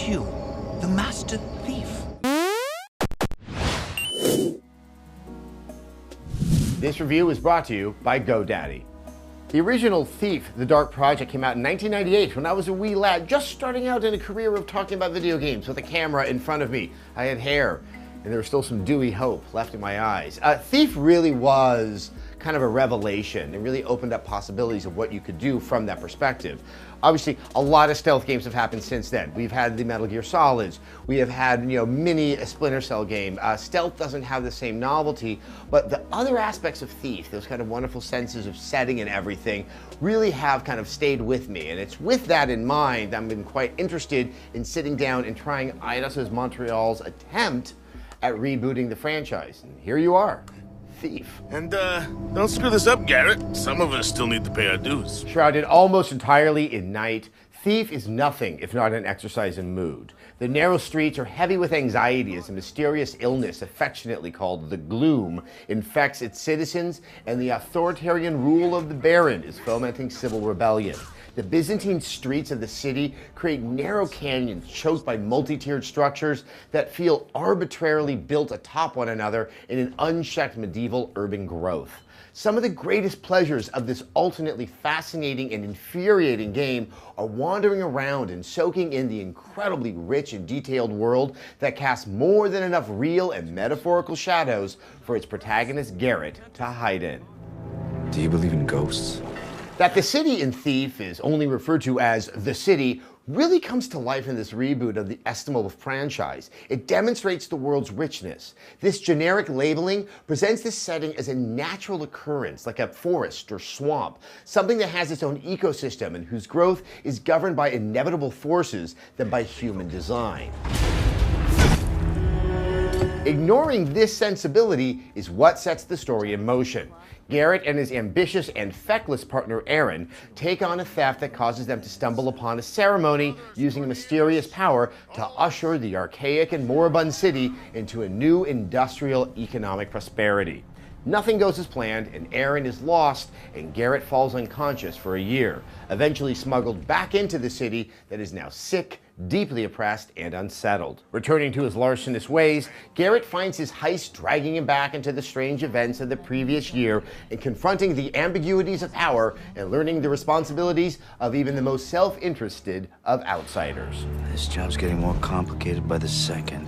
it's you, the master thief. This review is brought to you by GoDaddy. The original Thief, The Dark Project, came out in 1998 when I was a wee lad just starting out in a career of talking about video games with a camera in front of me. I had hair, and there was still some dewy hope left in my eyes. Thief really was kind of a revelation. It really opened up possibilities of what you could do from that perspective. Obviously, a lot of stealth games have happened since then. We've had the Metal Gear Solids. We have had, mini Splinter Cell game. Stealth doesn't have the same novelty, but the other aspects of Thief, those kind of wonderful senses of setting and everything, really have kind of stayed with me. And it's with that in mind, I've been quite interested in sitting down and trying Eidos Montreal's attempt at rebooting the franchise. And here you are. Thief. And don't screw this up, Garrett. Some of us still need to pay our dues. Shrouded almost entirely in night, Thief is nothing if not an exercise in mood. The narrow streets are heavy with anxiety as a mysterious illness, affectionately called the Gloom, infects its citizens, and the authoritarian rule of the Baron is fomenting civil rebellion. The Byzantine streets of the city create narrow canyons choked by multi-tiered structures that feel arbitrarily built atop one another in an unchecked medieval urban growth. Some of the greatest pleasures of this alternately fascinating and infuriating game are wandering around and soaking in the incredibly rich and detailed world that casts more than enough real and metaphorical shadows for its protagonist Garrett to hide in. Do you believe in ghosts? That the city in Thief is only referred to as the city really comes to life in this reboot of the estimable franchise. It demonstrates the world's richness. This generic labeling presents this setting as a natural occurrence, like a forest or swamp, something that has its own ecosystem and whose growth is governed by inevitable forces than by human design. Ignoring this sensibility is what sets the story in motion. Garrett and his ambitious and feckless partner Aaron take on a theft that causes them to stumble upon a ceremony using a mysterious power to usher the archaic and moribund city into a new industrial economic prosperity. Nothing goes as planned, and Aaron is lost, and Garrett falls unconscious for a year, eventually smuggled back into the city that is now sick, deeply oppressed, and unsettled. Returning to his larcenous ways, Garrett finds his heist dragging him back into the strange events of the previous year and confronting the ambiguities of power and learning the responsibilities of even the most self-interested of outsiders. This job's getting more complicated by the second.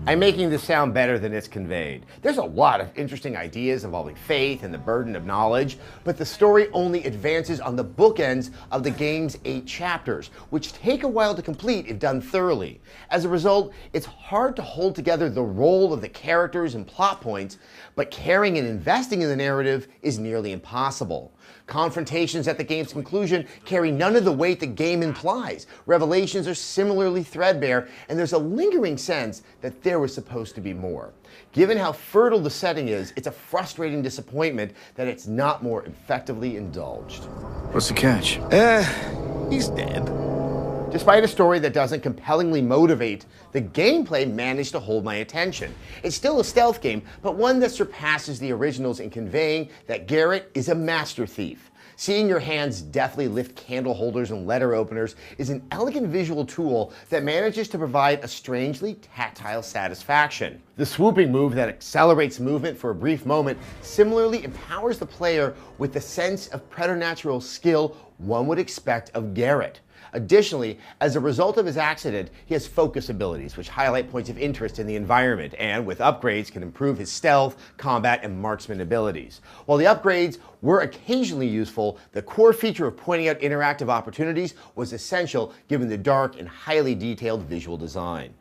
I'm making this sound better than it's conveyed. There's a lot of interesting ideas involving faith and the burden of knowledge, but the story only advances on the bookends of the game's 8 chapters, which take a while to complete if done thoroughly. As a result, it's hard to hold together the role of the characters and plot points, but caring and investing in the narrative is nearly impossible. Confrontations at the game's conclusion carry none of the weight the game implies. Revelations are similarly threadbare, and there's a lingering sense that there was supposed to be more. Given how fertile the setting is, it's a frustrating disappointment that it's not more effectively indulged. What's the catch? He's dead. Despite a story that doesn't compellingly motivate, the gameplay managed to hold my attention. It's still a stealth game, but one that surpasses the originals in conveying that Garrett is a master thief. Seeing your hands deftly lift candle holders and letter openers is an elegant visual tool that manages to provide a strangely tactile satisfaction. The swooping move that accelerates movement for a brief moment similarly empowers the player with the sense of preternatural skill one would expect of Garrett. Additionally, as a result of his accident, he has focus abilities which highlight points of interest in the environment and, with upgrades, can improve his stealth, combat, and marksman abilities. While the upgrades were occasionally useful, the core feature of pointing out interactive opportunities was essential given the dark and highly detailed visual design.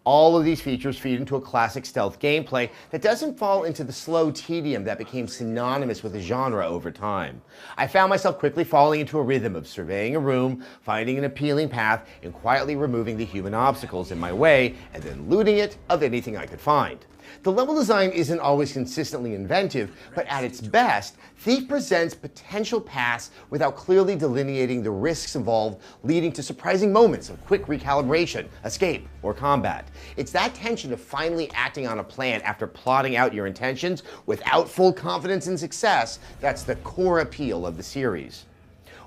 All of these features feed into a classic stealth gameplay that doesn't fall into the slow tedium that became synonymous with the genre over time. I found myself quickly falling into a rhythm of surveying a room, finding an appealing path, and quietly removing the human obstacles in my way, and then looting it of anything I could find. The level design isn't always consistently inventive, but at its best, Thief presents potential paths without clearly delineating the risks involved, leading to surprising moments of quick recalibration, escape, or combat. It's that tension of finally acting on a plan after plotting out your intentions without full confidence in success that's the core appeal of the series.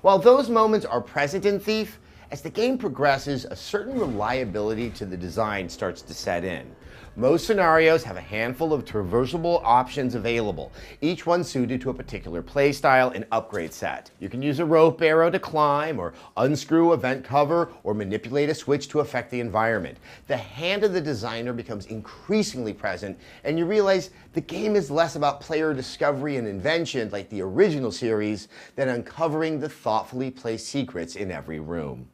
While those moments are present in Thief, As the game progresses, a certain reliability to the design starts to set in. Most scenarios have a handful of traversable options available, each one suited to a particular playstyle and upgrade set. You can use a rope arrow to climb, or unscrew a vent cover, or manipulate a switch to affect the environment. The hand of the designer becomes increasingly present, and you realize the game is less about player discovery and invention like the original series than uncovering the thoughtfully placed secrets in every room.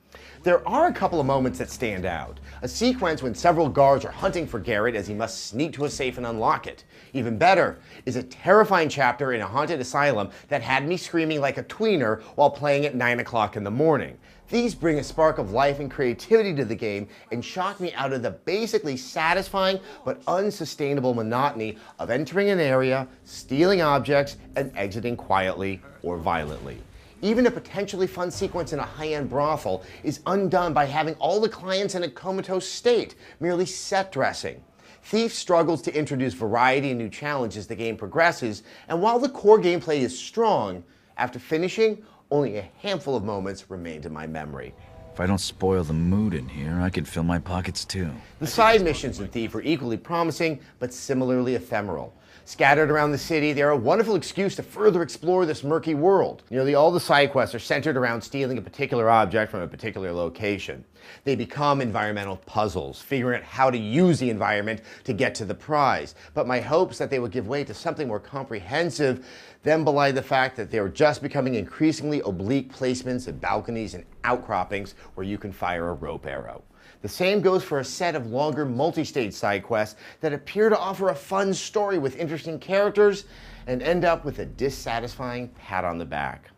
There are a couple of moments that stand out. A sequence when several guards are hunting for Garrett as he must sneak to a safe and unlock it. Even better is a terrifying chapter in a haunted asylum that had me screaming like a tweener while playing at 9 o'clock in the morning. These bring a spark of life and creativity to the game and shock me out of the basically satisfying but unsustainable monotony of entering an area, stealing objects, and exiting quietly or violently. Even a potentially fun sequence in a high-end brothel is undone by having all the clients in a comatose state, merely set dressing. Thief struggles to introduce variety and new challenges as the game progresses, and while the core gameplay is strong, after finishing, only a handful of moments remained in my memory. If I don't spoil the mood in here, I could fill my pockets too. The side missions in Thief are equally promising, but similarly ephemeral. Scattered around the city, they're a wonderful excuse to further explore this murky world. Nearly all the side quests are centered around stealing a particular object from a particular location. They become environmental puzzles, figuring out how to use the environment to get to the prize. But my hopes that they will give way to something more comprehensive then belie the fact that they are just becoming increasingly oblique placements of balconies and outcroppings where you can fire a rope arrow. The same goes for a set of longer multi-stage side quests that appear to offer a fun story with interesting characters and end up with a dissatisfying pat on the back.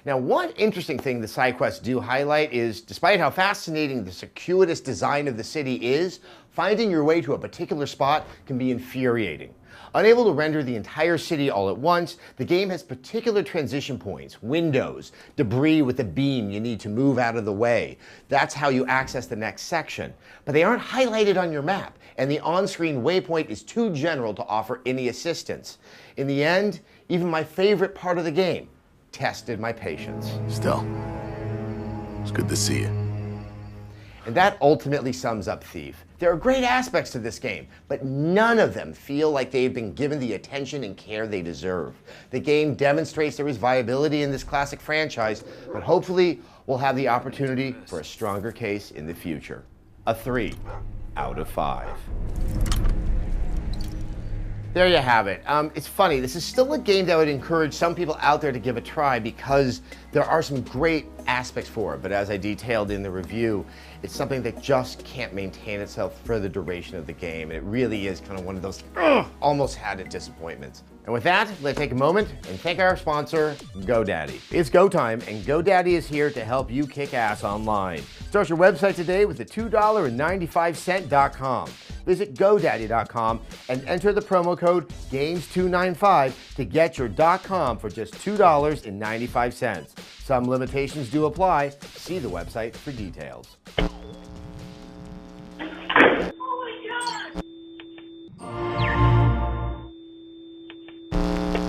Now, one interesting thing the side quests do highlight is, despite how fascinating the circuitous design of the city is, finding your way to a particular spot can be infuriating. Unable to render the entire city all at once, the game has particular transition points, windows, debris with a beam you need to move out of the way. That's how you access the next section. But they aren't highlighted on your map, and the on-screen waypoint is too general to offer any assistance. In the end, even my favorite part of the game tested my patience. Still, it's good to see you. And that ultimately sums up Thief. There are great aspects to this game, but none of them feel like they've been given the attention and care they deserve. The game demonstrates there is viability in this classic franchise, but hopefully we'll have the opportunity for a stronger case in the future. A 3 out of 5. There you have it. It's funny, this is still a game that would encourage some people out there to give a try because there are some great aspects for it, but as I detailed in the review, it's something that just can't maintain itself for the duration of the game, and it really is kind of one of those almost had it disappointments. And with that, let's take a moment and thank our sponsor, GoDaddy. It's go time, and GoDaddy is here to help you kick ass online. Start your website today with the $2.95.com. Visit GoDaddy.com and enter the promo code GAMES295 to get your .com for just $2.95. Some limitations do apply. See the website for details.